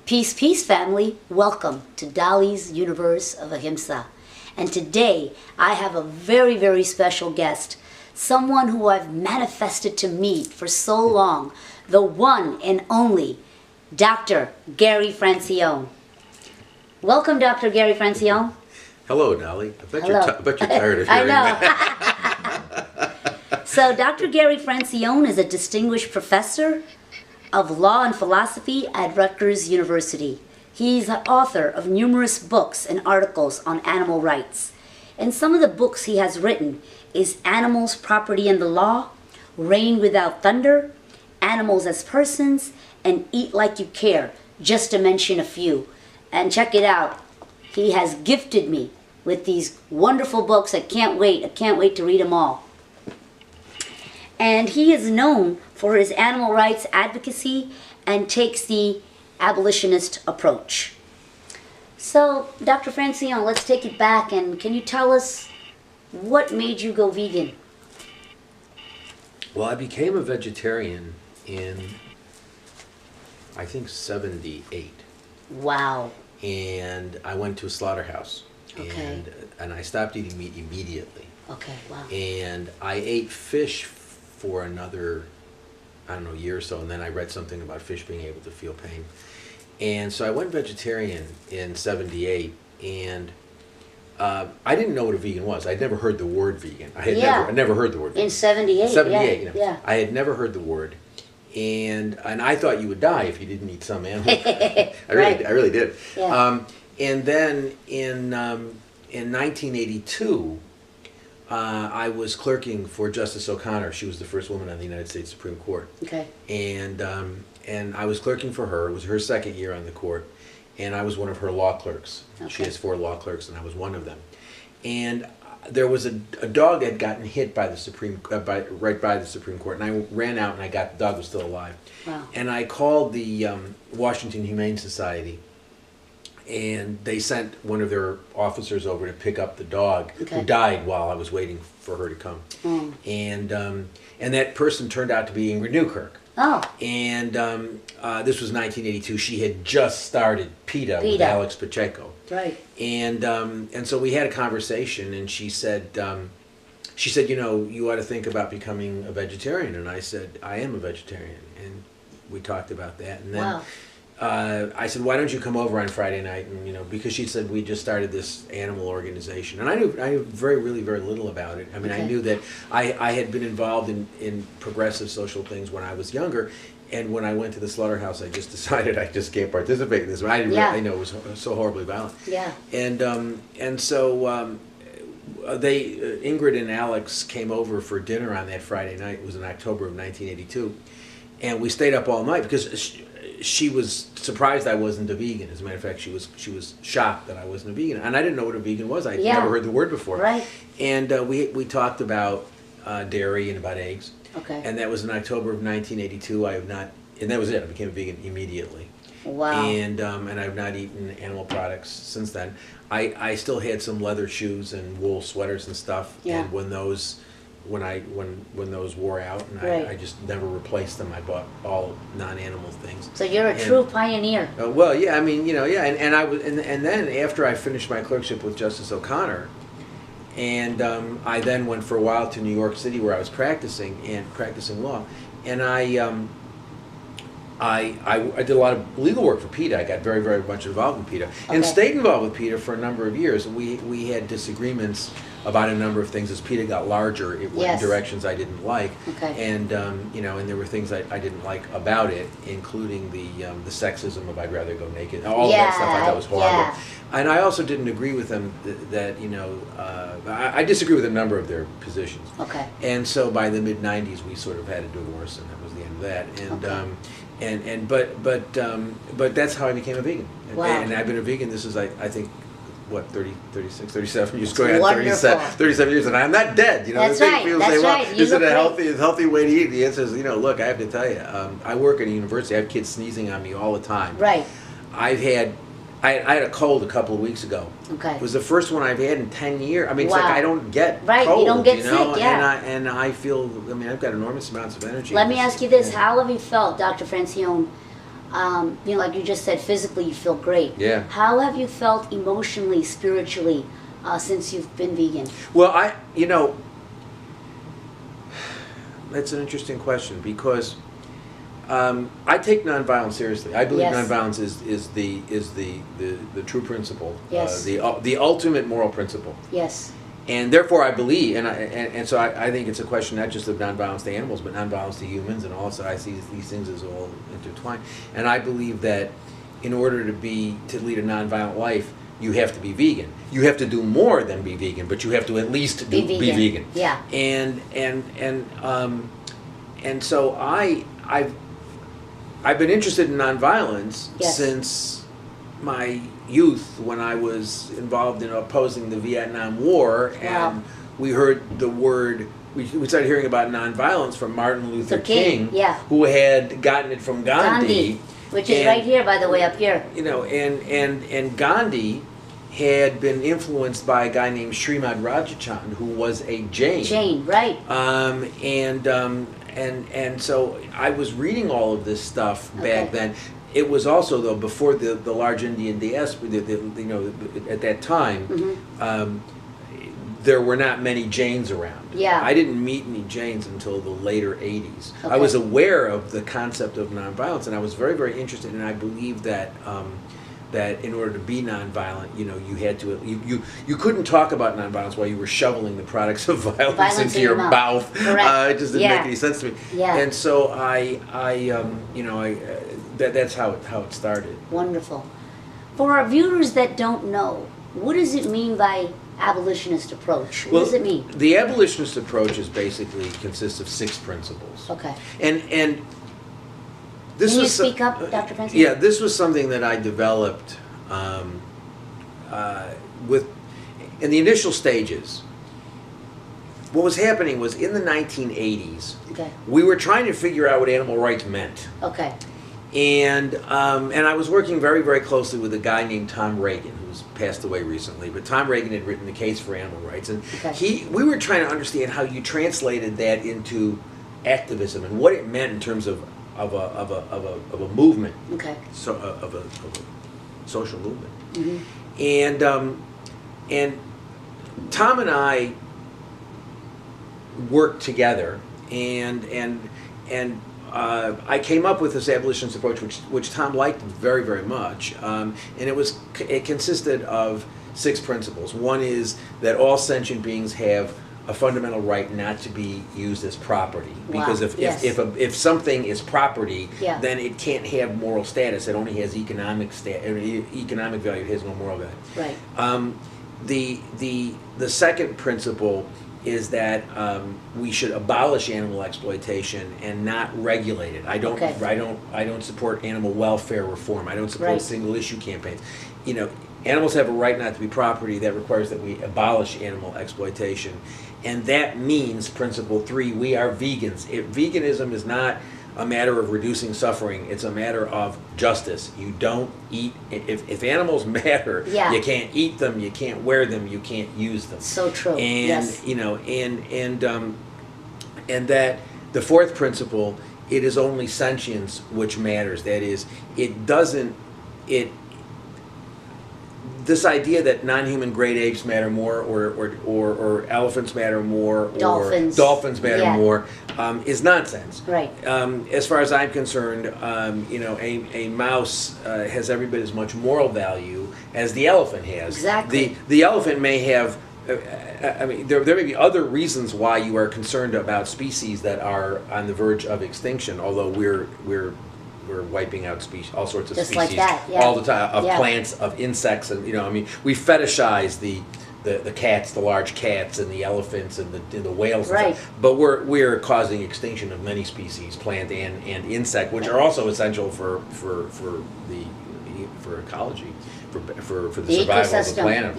Peace, peace, family. Welcome to Dali's Universe of Ahimsa. And today I have a very, very special guest, someone who I've manifested to meet for so long, the one and only Dr. Gary Francione. Welcome, Dr. Gary Francione. Hello, Dali. I bet you're tired of I hearing know. that. So Dr. Gary Francione is a distinguished professor of law and philosophy at Rutgers University. He's an author of numerous books and articles on animal rights. And some of the books he has written is Animals, Property and the Law, Rain Without Thunder, Animals as Persons, and Eat Like You Care, just to mention a few. And check it out. He has gifted me with these wonderful books. I can't wait to read them all. And he is known for his animal rights advocacy and takes the abolitionist approach. So, Dr. Francione, let's take it back, and can you tell us what made you go vegan? Well, I became a vegetarian in, I think, 78. Wow. And I went to a slaughterhouse. Okay. And I stopped eating meat immediately. Okay, wow. And I ate fish for another, I don't know, year or so, and then I read something about fish being able to feel pain. And so I went vegetarian in 78, and I didn't know what a vegan was. I'd never heard the word vegan. I never heard the word vegan. In 78, 78, yeah. I had never heard the word. And I thought you would die if you didn't eat some animal. I really did. Yeah. And then in 1982, I was clerking for Justice O'Connor. She was the first woman on the United States Supreme Court. Okay. And I was clerking for her. It was her second year on the court, and I was one of her law clerks. Okay. She has 4 law clerks, and I was one of them. And there was a dog that had gotten hit by the right by the Supreme Court, and I ran out and the dog was still alive. Wow. And I called the Washington Humane Society, and they sent one of their officers over to pick up the dog, who died while I was waiting for her to come. Mm. And that person turned out to be Ingrid Newkirk. Oh. And this was 1982. She had just started PETA with Alex Pacheco. Right. And so we had a conversation, and she said, you know, you ought to think about becoming a vegetarian. And I said, I am a vegetarian. And we talked about that. And then Wow. I said, why don't you come over on Friday night? And, you know, because she said we just started this animal organization. And I knew very little about it. I mean, I knew that I had been involved in progressive social things when I was younger. And when I went to the slaughterhouse, I just decided I just can't participate in this. I didn't really know it was so horribly violent. Yeah. And so Ingrid and Alex came over for dinner on that Friday night. It was in October of 1982. And we stayed up all night because she was surprised I wasn't a vegan. As a matter of fact, she was shocked that I wasn't a vegan, and I didn't know what a vegan was. I'd never heard the word before. Right. And we talked about dairy and about eggs. Okay. And that was in October of 1982. And that was it. I became a vegan immediately. Wow. And I've not eaten animal products since then. I still had some leather shoes and wool sweaters and stuff. Yeah. And when those wore out, and I just never replaced them. I bought all non-animal things. So you're a true pioneer. Well, yeah, I mean, you know, yeah, and I was, and then after I finished my clerkship with Justice O'Connor, and I then went for a while to New York City where I was practicing law, and I did a lot of legal work for PETA. I got very much involved in PETA, and stayed involved with PETA for a number of years. We had disagreements about a number of things. As PETA got larger, it went in directions I didn't like, and you know, and there were things I didn't like about it, including the sexism of I'd rather go naked, all of that stuff I thought was horrible. Yeah. And I also didn't agree with them that you know, I disagree with a number of their positions. Okay. And so by the mid '90s, we sort of had a divorce, and that was the end of that. And but that's how I became a vegan. Wow. And I've been a vegan. This is I think what 36, 37 years. That's Going on wonderful. 37 years, and I'm not dead. You know, That's right. People That's say, well, right. You is it look a great. healthy way to eat? The answer is, you know, look, I have to tell you, I work at a university. I have kids sneezing on me all the time. Right. I had a cold a couple of weeks ago. Okay. It was the first one I've had in 10 years. I mean, it's Wow. like I don't get Right, cold, you don't get know? sick, yeah. And I feel, I mean, I've got enormous amounts of energy. Let me ask you this. How have you felt, Dr. Francione, You know, like you just said, physically you feel great. Yeah. How have you felt emotionally, spiritually, since you've been vegan? Well, that's an interesting question because I take nonviolence seriously. I believe nonviolence is the true principle, yes. The ultimate moral principle. Yes. And therefore, I believe, and so I think it's a question not just of nonviolence to animals, but nonviolence to humans, and also I see these things as all intertwined. And I believe that in order to lead a nonviolent life, you have to be vegan. You have to do more than be vegan, but you have to at least be vegan. Yeah. And so I've been interested in nonviolence since my youth, when I was involved in opposing the Vietnam War, and we heard the word. We started hearing about nonviolence from Martin Luther King, who had gotten it from Gandhi, which is right here, by the way, up here. You know, and Gandhi had been influenced by a guy named Srimad Rajachan, who was a Jain. Jain, right? And so I was reading all of this stuff back then. It was also, though, before the large Indian diaspora, you know, at that time, there were not many Jains around. Yeah. I didn't meet any Jains until the later 80s. I was aware of the concept of nonviolence, and I was very, very interested, and I believed that that in order to be nonviolent, you know, you had to you couldn't talk about nonviolence while you were shoveling the products of violence into your mouth. It just didn't make any sense to me. Yeah. And so that's how it started. Wonderful. For our viewers that don't know, what does it mean by abolitionist approach? What does it mean? The abolitionist approach is basically consists of 6 principles. Okay. And this Can you was speak up, Dr. Francione? Yeah, this was something that I developed in the initial stages. What was happening was in the 1980s, we were trying to figure out what animal rights meant. Okay. And I was working very, very closely with a guy named Tom Reagan, who's passed away recently. But Tom Reagan had written The Case for Animal Rights, and we were trying to understand how you translated that into activism and what it meant in terms of a movement, so of a social movement. And Tom and I worked together, and I came up with this abolitionist approach, which Tom liked very, very much, and it consisted of 6 principles. One is that all sentient beings have a fundamental right not to be used as property, because if something is property, then it can't have moral status. It only has economic value. It has no moral value. Right. The second principle is that we should abolish animal exploitation and not regulate it. I don't support animal welfare reform. I don't support single issue campaigns. You know, animals have a right not to be property. That requires that we abolish animal exploitation. And that means, principle 3, we are vegans. Veganism is not a matter of reducing suffering. It's a matter of justice. You don't eat, if animals matter, you can't eat them, you can't wear them, you can't use them. So true. And, you know, and that the fourth principle, it is only sentience which matters. That is, this idea that non-human great apes matter more, or elephants matter more, or dolphins matter more, is nonsense. Right. As far as I'm concerned, you know, a mouse has every bit as much moral value as the elephant has. Exactly. The elephant may have. I mean, there may be other reasons why you are concerned about species that are on the verge of extinction. Although we're wiping out all sorts of just species like all the time, of plants, of insects, and you know, I mean, we fetishize the cats, the large cats, and the elephants, and the whales, and stuff. But we're causing extinction of many species, plant and insect, which are also essential for ecology, for the survival of the planet.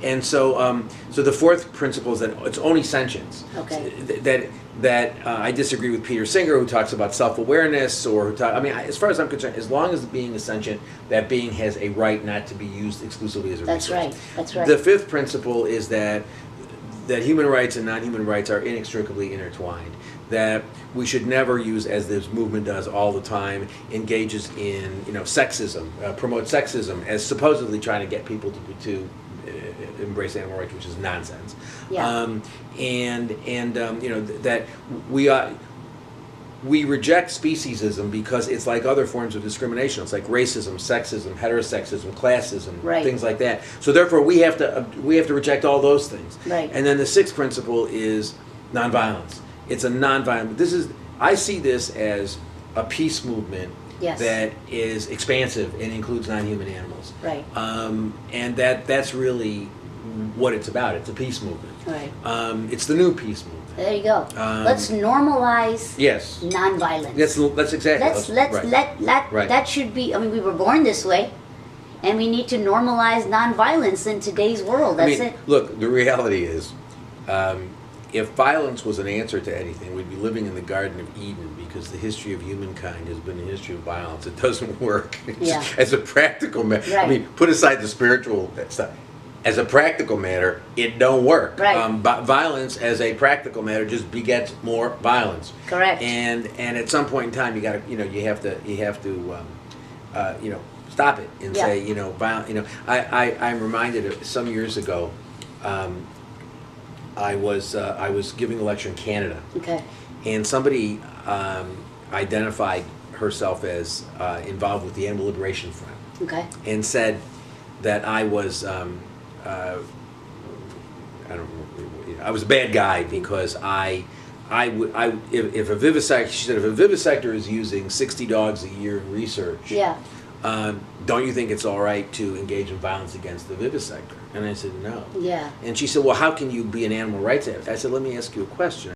And so the fourth principle is that it's only sentience. That I disagree with Peter Singer, who talks about self-awareness, I mean, as far as I'm concerned, as long as the being is sentient, that being has a right not to be used exclusively as a resource. That's right. The fifth principle is that human rights and non-human rights are inextricably intertwined. that we should never use, as this movement does all the time, engages in sexism, promotes sexism as supposedly trying to get people to embrace animal rights, which is nonsense. Yeah. That we reject speciesism because it's like other forms of discrimination. It's like racism, sexism, heterosexism, classism, right. things like that. So therefore, we have to reject all those things. Right. And then the sixth principle is nonviolence. It's a nonviolent. I see this as a peace movement. Yes. That is expansive and includes non-human animals. Right. And that's really what it's about. It's a peace movement. Right. It's the new peace movement. There you go. Let's normalize nonviolence. That's exactly. Right. That should be. I mean, we were born this way, and we need to normalize nonviolence in today's world. That's it. Look, the reality is, if violence was an answer to anything, we'd be living in the Garden of Eden, because the history of humankind has been a history of violence. It doesn't work. Yeah. As a practical matter. Right. I mean, put aside the spiritual stuff. As a practical matter, it don't work. Right. But violence, as a practical matter, just begets more violence. Correct. And at some point in time, you have to stop it and say, violent. I'm reminded of some years ago. I was giving a lecture in Canada. Okay. And somebody identified herself as involved with the Animal Liberation Front. Okay. And said that I was I was a bad guy because if a vivisector, she said, if a vivisector is using 60 dogs a year in research, don't you think it's all right to engage in violence against the vivisector? And I said, no. Yeah. And she said, well, how can you be an animal rights activist? I said, let me ask you a question.